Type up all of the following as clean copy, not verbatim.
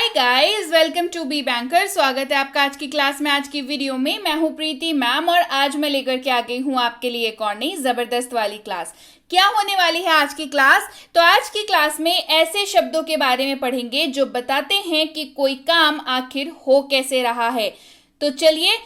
Hi guys, welcome to Be Banker. स्वागत है आपका आज की क्लास में। आज की वीडियो में मैं हूं प्रीति मैम और आज मैं लेकर के आ गई हूं आपके लिए एक और नई जबरदस्त वाली क्लास। क्या होने वाली है आज की क्लास? तो आज की क्लास में ऐसे शब्दों के बारे में पढ़ेंगे जो बताते हैं कि कोई काम आखिर हो कैसे रहा है। तो चलिए,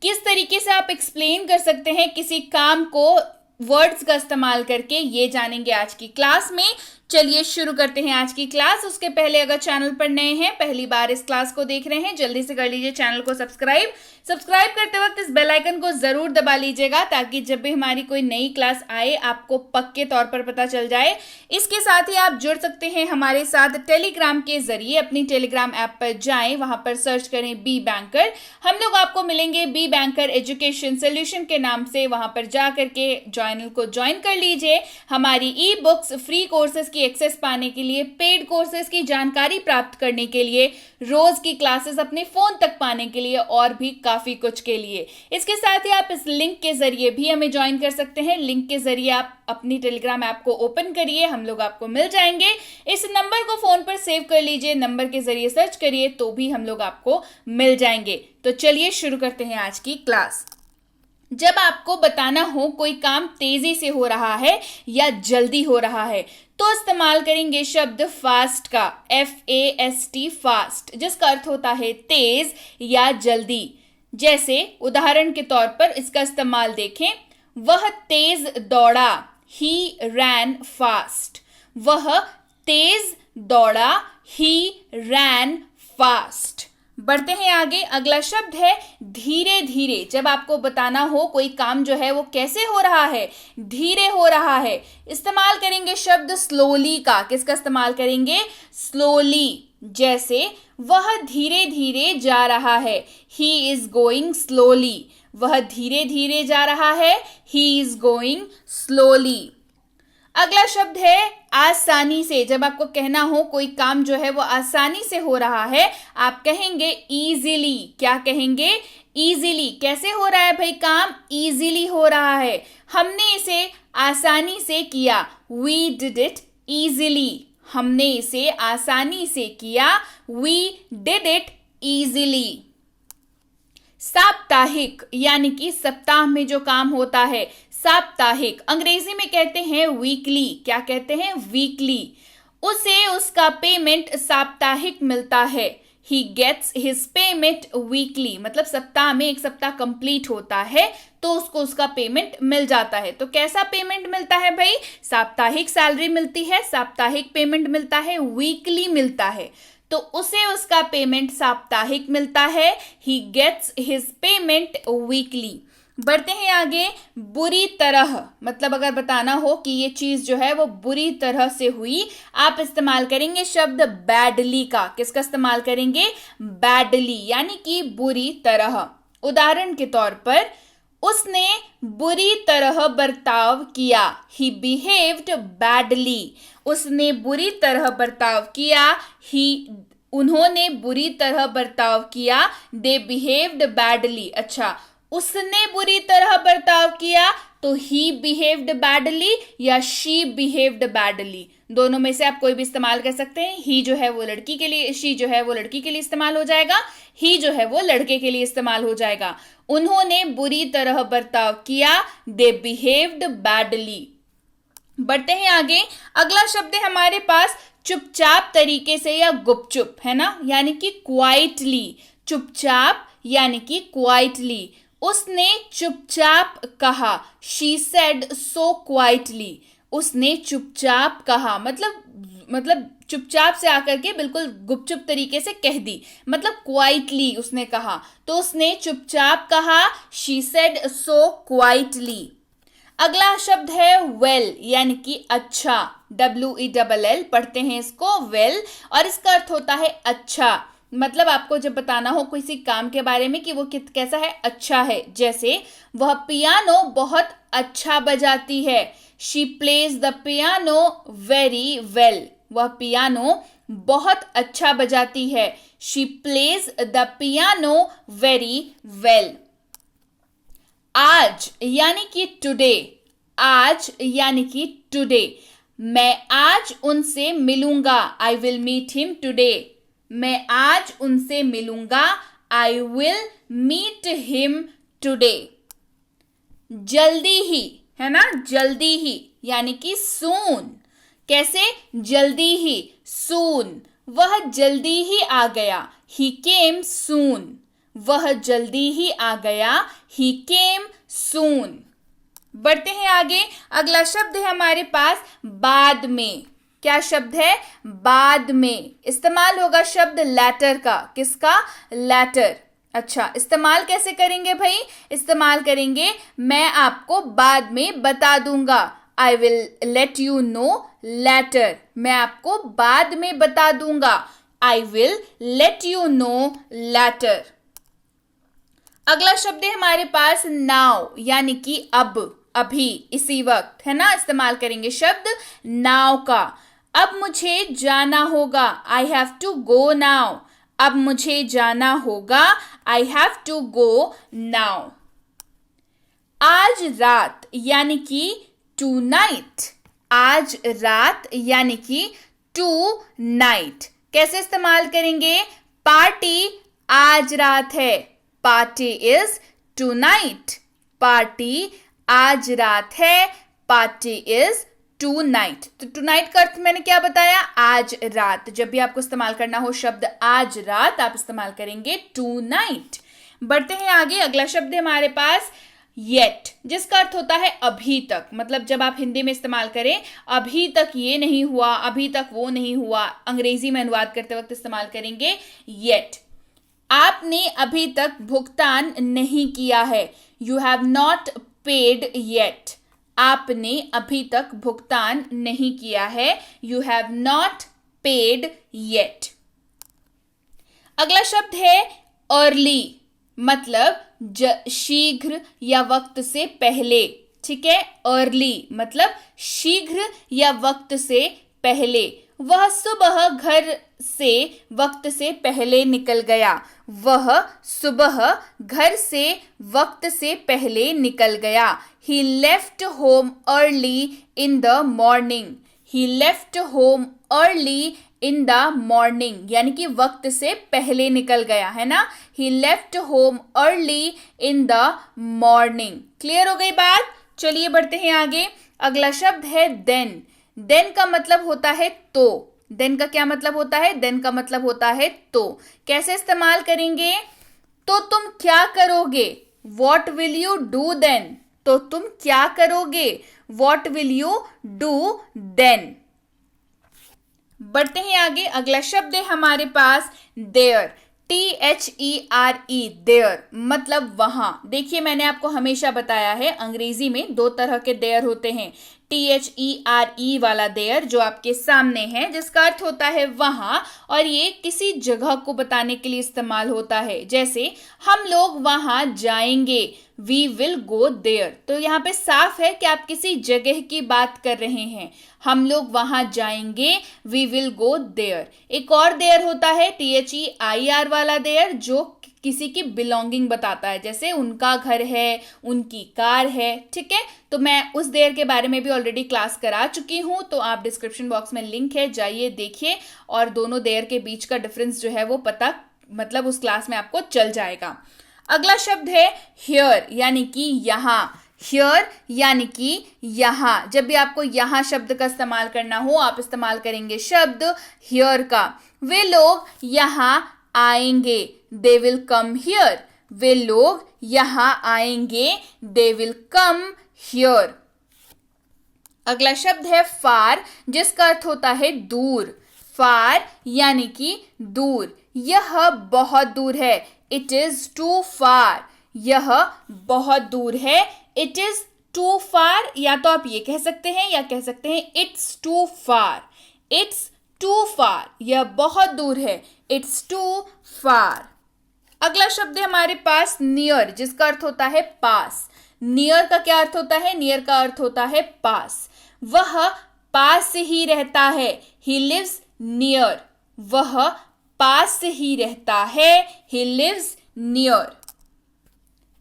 किस तरीके से आप एक्सप्लेन कर सकते हैं किसी काम को वर्ड्स का इस्तेमाल करके, ये जानेंगे आज की क्लास में। चलिए शुरू करते हैं आज की क्लास। उसके पहले अगर चैनल पर नए हैं, पहली बार इस क्लास को देख रहे हैं, जल्दी से कर लीजिए चैनल को सब्सक्राइब करते वक्त इस बेल आइकन को जरूर दबा लीजिएगा ताकि जब भी हमारी कोई नई क्लास आए आपको पक्के तौर पर पता चल जाए। इसके साथ ही आप जुड़ सकते हैं हमारे साथ टेलीग्राम के जरिए। अपनी टेलीग्राम ऐप पर जाएं, वहां पर सर्च करें बी बैंकर। हम लोग आपको मिलेंगे बी बैंकर एजुकेशन सोल्यूशन के नाम से। वहां पर जा करके चैनल को ज्वाइन कर लीजिए। हमारी ई बुक्स, फ्री कोर्सेज की एक्सेस पाने के लिए, पेड कोर्सेज की जानकारी प्राप्त करने के लिए, रोज की क्लासेस अपने फोन तक पाने के लिए और भी काफी कुछ के लिए। इसके साथ ही आप इस लिंक के जरिए भी हमें ज्वाइन कर सकते हैं। लिंक के जरिए आप अपनी टेलीग्राम ऐप को ओपन करिए, हम लोग आपको मिल जाएंगे। इस नंबर को फोन पर सेव कर लीजिए, नंबर के जरिए सर्च करिए तो भी हम लोग आपको मिल जाएंगे। तो चलिए शुरू करते हैं आज की क्लास। जब आपको बताना हो कोई काम तेजी से हो रहा है या जल्दी हो रहा है तो इस्तेमाल करेंगे शब्द फास्ट का, FAST, फास्ट, जिसका अर्थ होता है तेज या जल्दी। जैसे उदाहरण के तौर पर इसका इस्तेमाल देखें, वह तेज दौड़ा, he ran fast। वह तेज दौड़ा, he ran fast। बढ़ते हैं आगे। अगला शब्द है धीरे धीरे। जब आपको बताना हो कोई काम जो है वो कैसे हो रहा है, धीरे हो रहा है, इस्तेमाल करेंगे शब्द स्लोली का। किसका इस्तेमाल करेंगे? स्लोली। जैसे वह धीरे धीरे जा रहा है, he is going slowly। वह धीरे धीरे जा रहा है, he is going slowly। अगला शब्द है आसानी से। जब आपको कहना हो कोई काम जो है वो आसानी से हो रहा है, आप कहेंगे इजीली। क्या कहेंगे? इजीली। कैसे हो रहा है भाई काम? इजीली हो रहा है, हमने इसे आसानी से किया, we did it easily। हमने इसे आसानी से किया, we did it easily। साप्ताहिक यानी कि सप्ताह में जो काम होता है, साप्ताहिक। अंग्रेजी में कहते हैं वीकली। क्या कहते हैं? वीकली। उसे उसका पेमेंट साप्ताहिक मिलता है, he gets his payment weekly। मतलब सप्ताह में एक सप्ताह कंप्लीट होता है तो उसको उसका पेमेंट मिल जाता है। तो कैसा पेमेंट मिलता है भाई? साप्ताहिक सैलरी मिलती है, साप्ताहिक पेमेंट मिलता है, वीकली मिलता है। तो उसे उसका पेमेंट साप्ताहिक मिलता है, he gets his payment weekly। बढ़ते हैं आगे। बुरी तरह, मतलब अगर बताना हो कि ये चीज जो है वो बुरी तरह से हुई, आप इस्तेमाल करेंगे शब्द बैडली का। किसका इस्तेमाल करेंगे? बैडली, यानी कि बुरी तरह। उदाहरण के तौर पर, उसने बुरी तरह बर्ताव किया, he behaved badly। उसने बुरी तरह बर्ताव किया, उन्होंने बुरी तरह बर्ताव किया, they behaved badly। अच्छा, उसने बुरी तरह बर्ताव किया तो he behaved badly या she behaved badly। दोनों में से आप कोई भी इस्तेमाल कर सकते हैं। he जो है वो लड़की के लिए, she जो है वो लड़की के लिए इस्तेमाल हो जाएगा, he जो है वो लड़के के लिए इस्तेमाल हो जाएगा। उन्होंने बुरी तरह बर्ताव किया, they behaved badly। बढ़ते हैं आगे। अगला शब्द है हमारे पास चुपचाप तरीके से या गुपचुप, है ना, यानी कि क्वाइटली। चुपचाप यानी कि क्वाइटली। उसने चुपचाप कहा, she said so quietly। उसने चुपचाप कहा, मतलब चुपचाप से आकर के बिल्कुल गुपचुप तरीके से कह दी, मतलब क्वाइटली उसने कहा। तो उसने चुपचाप कहा, she said so quietly। अगला शब्द है वेल, यानी कि अच्छा, WELL पढ़ते हैं इसको, वेल, और इसका अर्थ होता है अच्छा। मतलब आपको जब बताना हो किसी काम के बारे में कि वो कैसा है, अच्छा है। जैसे वह पियानो बहुत अच्छा बजाती है, she plays the piano very well। वह पियानो बहुत अच्छा बजाती है, she plays the piano very well। आज यानी कि टुडे, आज यानी कि टुडे। मैं आज उनसे मिलूंगा, I will meet him today। मैं आज उनसे मिलूंगा। I will meet him today. जल्दी ही, है ना, जल्दी ही यानी कि सून। कैसे? जल्दी ही, सून। वह जल्दी ही आ गया। ही केम सून। वह जल्दी ही आ गया। ही केम सून। बढ़ते हैं आगे। अगला शब्द है हमारे पास बाद में। क्या शब्द है? बाद में। इस्तेमाल होगा शब्द लेटर का। किसका? लेटर। अच्छा, इस्तेमाल कैसे करेंगे भाई? इस्तेमाल करेंगे मैं आपको बाद में बता दूंगा। I will let you know later. मैं आपको बाद में बता दूंगा। I will let you know later. अगला शब्द है हमारे पास नाउ यानी कि अब, अभी, इसी वक्त, है ना। इस्तेमाल करेंगे शब्द नाउ का। अब मुझे जाना होगा। I have to go now. अब मुझे जाना होगा। I have to go now. आज रात यानी कि टू नाइट। आज रात यानी कि टू नाइट। कैसे इस्तेमाल करेंगे? पार्टी आज रात है। Party is tonight. Party आज रात है। Party is tonight. तो टू नाइट का अर्थ मैंने क्या बताया? आज रात। जब भी आपको इस्तेमाल करना हो शब्द आज रात, आप इस्तेमाल करेंगे टू नाइट। बढ़ते हैं आगे। अगला शब्द है हमारे पास येट, जिसका अर्थ होता है अभी तक। मतलब जब आप हिंदी में इस्तेमाल करें अभी तक ये नहीं हुआ, अभी तक वो नहीं हुआ, अंग्रेजी में अनुवाद करते वक्त इस्तेमाल करेंगे येट। आपने अभी तक भुगतान नहीं किया है। You have not paid yet. आपने अभी तक भुगतान नहीं किया है। You have not paid yet. अगला शब्द है अर्ली, मतलब शीघ्र या वक्त से पहले। ठीक है, अर्ली मतलब शीघ्र या वक्त से पहले। वह सुबह घर से वक्त से पहले निकल गया। वह सुबह घर से वक्त से पहले निकल गया। He left home early in the morning. He left home early in the morning यानी कि वक्त से पहले निकल गया, है ना। He left home early in the morning. Clear हो गई बात? चलिए बढ़ते हैं आगे। अगला शब्द है then. then का मतलब होता है तो। then का क्या मतलब होता है? then का मतलब होता है तो। कैसे इस्तेमाल करेंगे? तो तुम क्या करोगे? What will you do then? तो तुम क्या करोगे? What will you do then? बढ़ते हैं आगे। अगला शब्द है हमारे पास there. THERE, there मतलब वहां। देखिए मैंने आपको हमेशा बताया है अंग्रेजी में दो तरह के there होते हैं। THERE वाला there जो आपके सामने है, जिसका अर्थ होता है वहां, और ये किसी जगह को बताने के लिए इस्तेमाल होता है। जैसे हम लोग वहां जाएंगे, वी विल गो देयर। तो यहाँ पे साफ है कि आप किसी जगह की बात कर रहे हैं। हम लोग वहां जाएंगे, वी विल गो देयर। एक और देयर होता है THEIR वाला देयर, जो किसी की बिलोंगिंग बताता है, जैसे उनका घर है, उनकी कार है। ठीक है, तो मैं उस देयर के बारे में भी ऑलरेडी क्लास करा चुकी हूं, तो आप डिस्क्रिप्शन बॉक्स में लिंक है, जाइए देखिए, और दोनों देयर के बीच का डिफरेंस जो है वो पता, मतलब उस क्लास में आपको चल जाएगा। अगला शब्द है हियर यानी कि यहाँ। हियर यानी कि यहाँ। जब भी आपको यहाँ शब्द का इस्तेमाल करना हो, आप इस्तेमाल करेंगे शब्द हियर का। वे लोग यहाँ आएंगे, दे विल कम हियर। वे लोग यहाँ आएंगे, दे विल कम हियर। अगला शब्द है फार, जिसका अर्थ होता है दूर। फार यानी कि दूर। यह बहुत दूर है, इट इज टू फार। यह बहुत दूर है, इट इज टू फार। या तो आप ये कह सकते हैं या कह सकते हैं it's too far. It's too far, यह बहुत दूर है, इट्स टू फार। अगला शब्द है हमारे पास नियर, जिसका अर्थ होता है पास। नियर का क्या अर्थ होता है? नियर का अर्थ होता है पास। वह पास ही रहता है, ही लिव्स नियर। वह पास ही रहता है, ही लिव्स नियर।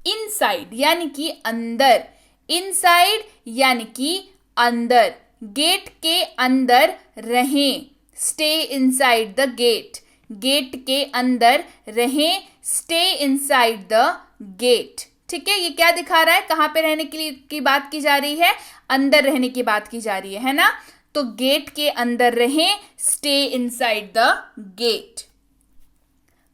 इनसाइड यानी कि अंदर। इनसाइड यानी कि अंदर। गेट के अंदर रहें, stay inside the gate. Gate के अंदर रहें, स्टे इनसाइड द गेट। ठीक है, ये क्या दिखा रहा है, कहाँ पे रहने की बात की जा रही है, अंदर रहने की बात की जा रही है ना। तो गेट के अंदर रहें, stay inside the gate.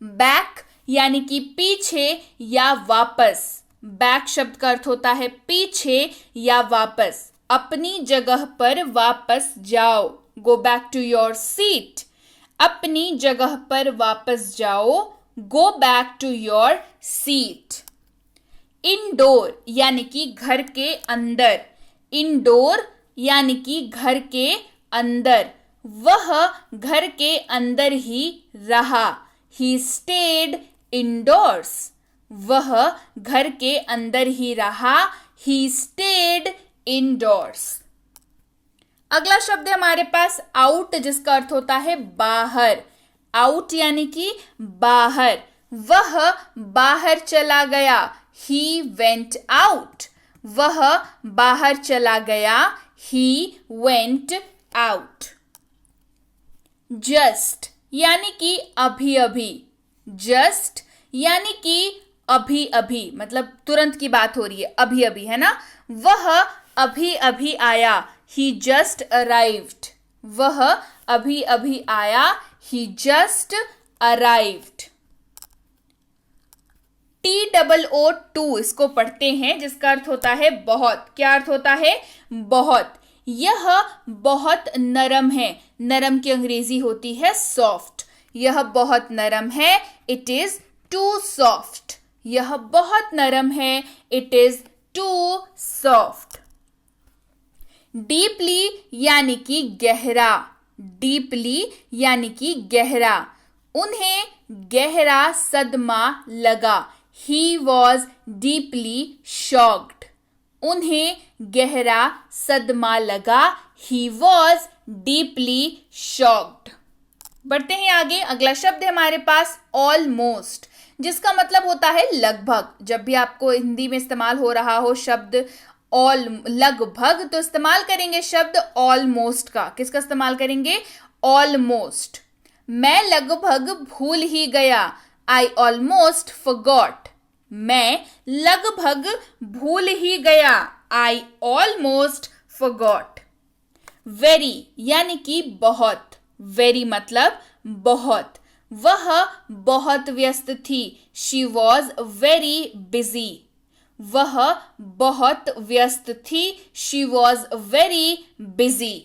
Back यानी कि पीछे या वापस। बैक शब्द का अर्थ होता है पीछे या वापस। अपनी जगह पर वापस जाओ, go back to your seat. अपनी जगह पर वापस जाओ, go back to your seat. Indoor यानी कि घर के अंदर। इंडोर यानी कि घर के अंदर। वह घर के अंदर ही रहा, ही स्टेड इंडोर्स। वह घर के अंदर ही रहा, ही स्टेड इंडोर्स। अगला शब्द है हमारे पास आउट, जिसका अर्थ होता है बाहर। आउट यानी कि बाहर। वह बाहर चला गया, ही वेंट आउट। वह बाहर चला गया, ही वेंट आउट। जस्ट यानी कि अभी अभी। जस्ट यानी कि अभी अभी, मतलब तुरंत की बात हो रही है, अभी अभी, है ना। वह अभी अभी आया, ही जस्ट अराइव्ड। वह अभी अभी आया, ही जस्ट अराइव्ड। TOO इसको पढ़ते हैं, जिसका अर्थ होता है बहुत। क्या अर्थ होता है, बहुत। यह बहुत नरम है। नरम की अंग्रेजी होती है सॉफ्ट। यह बहुत नरम है, इट इज टू सॉफ्ट। यह बहुत नरम है, it is too soft. Deeply यानी कि गहरा। डीपली यानी कि गहरा। उन्हें गहरा सदमा लगा, ही वॉज डीपली शॉक्ड। उन्हें गहरा सदमा लगा, ही वॉज डीपली शॉक्ड। बढ़ते हैं आगे। अगला शब्द है हमारे पास ऑलमोस्ट, जिसका मतलब होता है लगभग। जब भी आपको हिंदी में इस्तेमाल हो रहा हो शब्द लगभग, तो इस्तेमाल करेंगे शब्द ऑलमोस्ट का। किसका इस्तेमाल करेंगे, ऑलमोस्ट। मैं लगभग भूल ही गया, आई ऑलमोस्ट फॉरगॉट। मैं लगभग भूल ही गया, आई ऑलमोस्ट फॉरगॉट। वेरी यानी कि बहुत। वेरी मतलब बहुत। वह बहुत व्यस्त थी, शी वॉज वेरी बिजी। वह बहुत व्यस्त थी, she was very busy.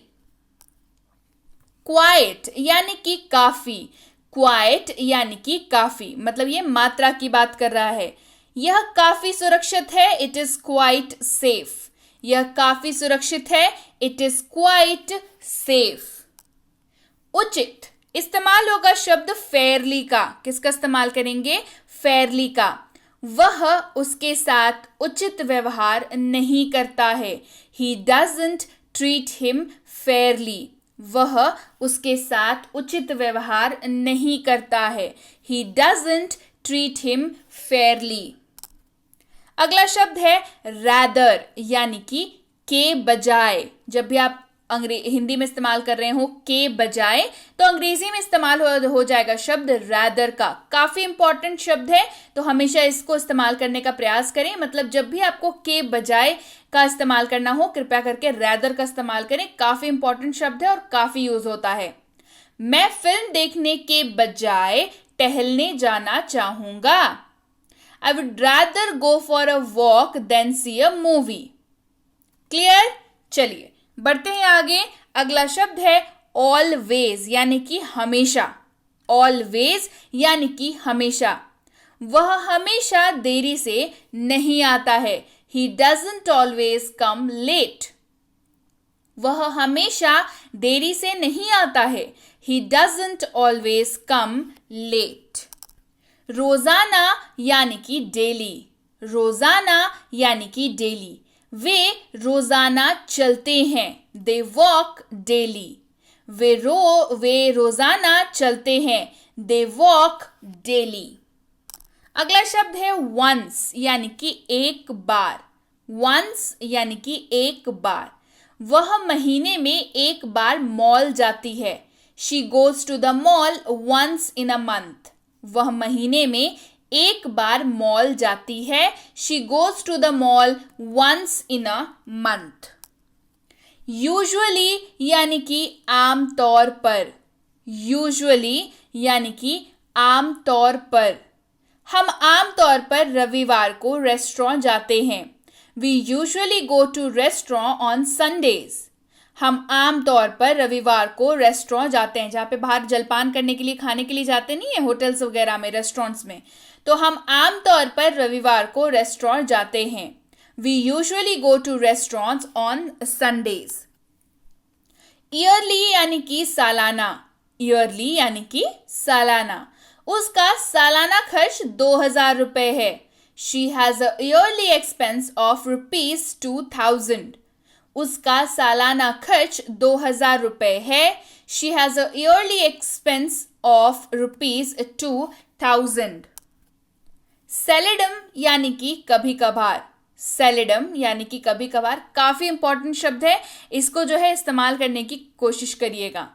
Quite यानी कि काफी। क्वाइट यानी कि काफी, मतलब ये मात्रा की बात कर रहा है। यह काफी सुरक्षित है, इट इज क्वाइट सेफ। यह काफी सुरक्षित है, इट इज क्वाइट सेफ। उचित इस्तेमाल होगा शब्द फेयरली का। किसका इस्तेमाल करेंगे, फेयरली का। वह उसके साथ उचित व्यवहार नहीं करता है, he doesn't treat him Fairlie. वह उसके साथ उचित व्यवहार नहीं करता है, he doesn't treat him Fairlie. अगला शब्द है रैदर यानी कि के बजाय। जब भी आप हिंदी में इस्तेमाल कर रहे हो के बजाय, तो अंग्रेजी में इस्तेमाल हो जाएगा शब्द रैदर का। काफी इंपॉर्टेंट शब्द है, तो हमेशा इसको इस्तेमाल करने का प्रयास करें। मतलब जब भी आपको के बजाय का इस्तेमाल करना हो, कृपया करके रैदर का इस्तेमाल करें। काफी इंपॉर्टेंट शब्द है और काफी यूज होता है। मैं फिल्म देखने के बजाय टहलने जाना चाहूंगा, I would rather go for a walk then see a movie. Clear? चलिए बढ़ते हैं आगे। अगला शब्द है ऑलवेज यानी कि हमेशा। ऑलवेज यानी कि हमेशा। वह हमेशा देरी से नहीं आता है, he doesn't always come late. वह हमेशा देरी से नहीं आता है, he doesn't always come late. रोजाना यानी कि डेली। रोजाना यानी कि डेली। वे रोजाना चलते हैं, दे वॉक डेली। वे रोजाना चलते हैं, दे वॉक डेली। अगला शब्द है वंस यानी कि एक बार। वंस यानी कि एक बार। वह महीने में एक बार मॉल जाती है, she goes to the mall once in a month, वह महीने में एक बार मॉल जाती है. She goes to the mall once in a month. Usually यानी कि आमतौर पर, यूजुअली यानी कि आमतौर पर. हम आमतौर पर रविवार को रेस्टोरेंट जाते हैं. We usually go to restaurant on Sundays. हम आमतौर पर रविवार को रेस्टोरेंट जाते हैं, जहाँ पे बाहर जलपान करने के लिए, खाने के लिए जाते नहीं है होटल्स वगैरह में, रेस्टोरेंट्स में. तो हम आमतौर पर रविवार को रेस्टोरेंट जाते हैं. We usually go to restaurants on Sundays. Yearly यानी कि सालाना. ईयरली यानी कि सालाना. उसका सालाना खर्च 2000 रुपए है. She has a yearly expense of ₹2000. उसका सालाना खर्च 2000 रुपए है. She has a yearly expense of ₹2000. सेलेडम यानी कि कभी कभार. सेलेडम यानी कि कभी कभार काफी इंपॉर्टेंट शब्द है. इसको जो है इस्तेमाल करने की कोशिश करिएगा.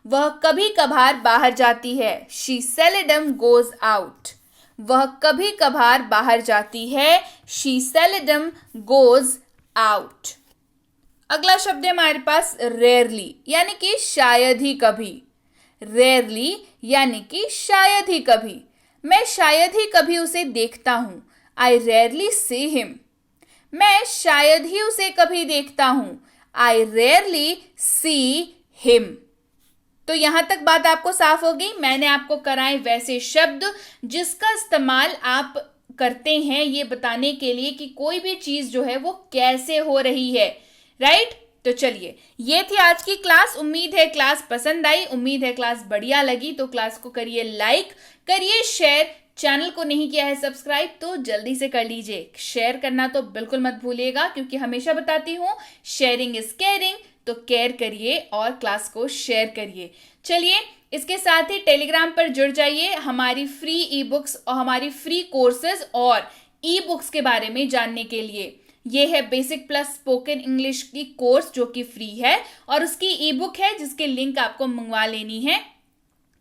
वह कभी कभार बाहर जाती है. She seldom goes out. वह कभी कभार बाहर जाती है. She seldom goes out. अगला शब्द है हमारे पास रेयरली यानी कि शायद ही कभी. रेयरली यानी कि शायद ही कभी. मैं शायद ही कभी उसे देखता हूं. आई रेयरली सी हिम. मैं शायद ही उसे कभी देखता हूं. आई रेयरली सी हिम. तो यहां तक बात आपको साफ हो गई. मैंने आपको कराए वैसे शब्द जिसका इस्तेमाल आप करते हैं ये बताने के लिए कि कोई भी चीज जो है वो कैसे हो रही है. राइट. तो चलिए, ये थी आज की क्लास. उम्मीद है क्लास पसंद आई, उम्मीद है क्लास बढ़िया लगी. तो क्लास को करिए लाइक, करिए शेयर. चैनल को नहीं किया है सब्सक्राइब तो जल्दी से कर लीजिए. शेयर करना तो बिल्कुल मत भूलिएगा, क्योंकि हमेशा बताती हूँ शेयरिंग इज केयरिंग. तो केयर करिए और क्लास को शेयर करिए. चलिए, इसके साथ ही टेलीग्राम पर जुड़ जाइए. हमारी फ्री ई बुक्स और हमारी फ्री कोर्सेज और ई बुक्स के बारे में जानने के लिए. ये है बेसिक प्लस स्पोकन इंग्लिश की कोर्स जो कि फ्री है, और उसकी ई बुक है जिसके लिंक आपको मंगवा लेनी है,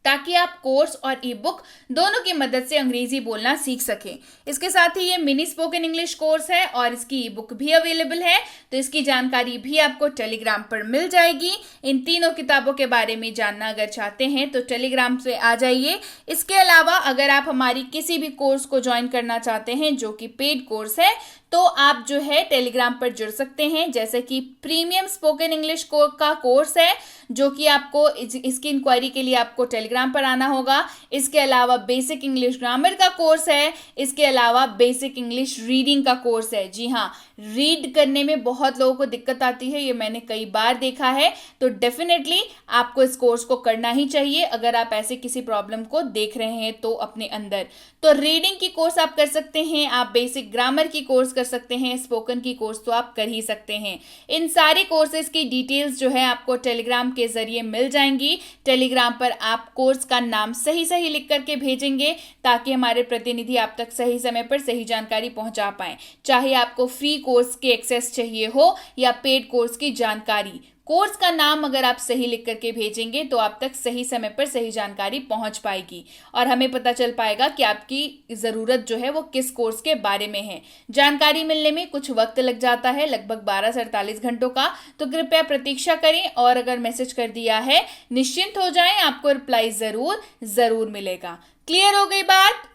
ताकि आप कोर्स और ई बुक दोनों की मदद से अंग्रेजी बोलना सीख सकें. इसके साथ ही ये मिनी स्पोकन इंग्लिश कोर्स है और इसकी ई बुक भी अवेलेबल है. तो इसकी जानकारी भी आपको टेलीग्राम पर मिल जाएगी. इन तीनों किताबों के बारे में जानना अगर चाहते हैं तो टेलीग्राम से आ जाइए. इसके अलावा अगर आप हमारी किसी भी कोर्स को ज्वाइन करना चाहते हैं जो कि पेड कोर्स है, तो आप जो है टेलीग्राम पर जुड़ सकते हैं. जैसे कि प्रीमियम स्पोकन इंग्लिश का कोर्स है जो कि आपको इसकी इंक्वायरी के लिए आपको टेलीग्राम पर आना होगा. इसके अलावा बेसिक इंग्लिश ग्रामर का कोर्स है. इसके अलावा बेसिक इंग्लिश रीडिंग का कोर्स है. जी हाँ, रीड करने में बहुत लोगों को दिक्कत आती है, ये मैंने कई बार देखा है. तो डेफिनेटली आपको इस कोर्स को करना ही चाहिए अगर आप ऐसे किसी प्रॉब्लम को देख रहे हैं तो अपने अंदर. तो रीडिंग की कोर्स आप कर सकते हैं, आप बेसिक ग्रामर की कोर्स कर सकते हैं, स्पोकन की कोर्स तो आप कर ही सकते हैं. इन सारे कोर्सेज की डिटेल्स जो है आपको टेलीग्राम के जरिए मिल जाएंगी. टेलीग्राम पर आप कोर्स का नाम सही सही लिख करके भेजेंगे ताकि हमारे प्रतिनिधि आप तक सही समय पर सही जानकारी पहुंचा पाएं. चाहे आपको फ्री कोर्स के एक्सेस चाहिए हो या पेड कोर्स की जानकारी, कोर्स का नाम अगर आप सही लिख करके भेजेंगे तो आप तक सही समय पर सही जानकारी पहुंच पाएगी और हमें पता चल पाएगा कि आपकी ज़रूरत जो है वो किस कोर्स के बारे में है. जानकारी मिलने में कुछ वक्त लग जाता है, लगभग 12 से 48 घंटों का. तो कृपया प्रतीक्षा करें और अगर मैसेज कर दिया है निश्चिंत हो जाएं, आपको रिप्लाई ज़रूर मिलेगा. क्लियर हो गई बात?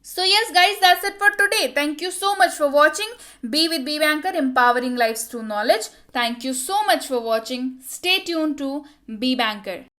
So yes guys, that's it for today. Thank you so much for watching. Be with Be Banker, empowering lives through knowledge. Thank you so much for watching. Stay tuned to Be Banker.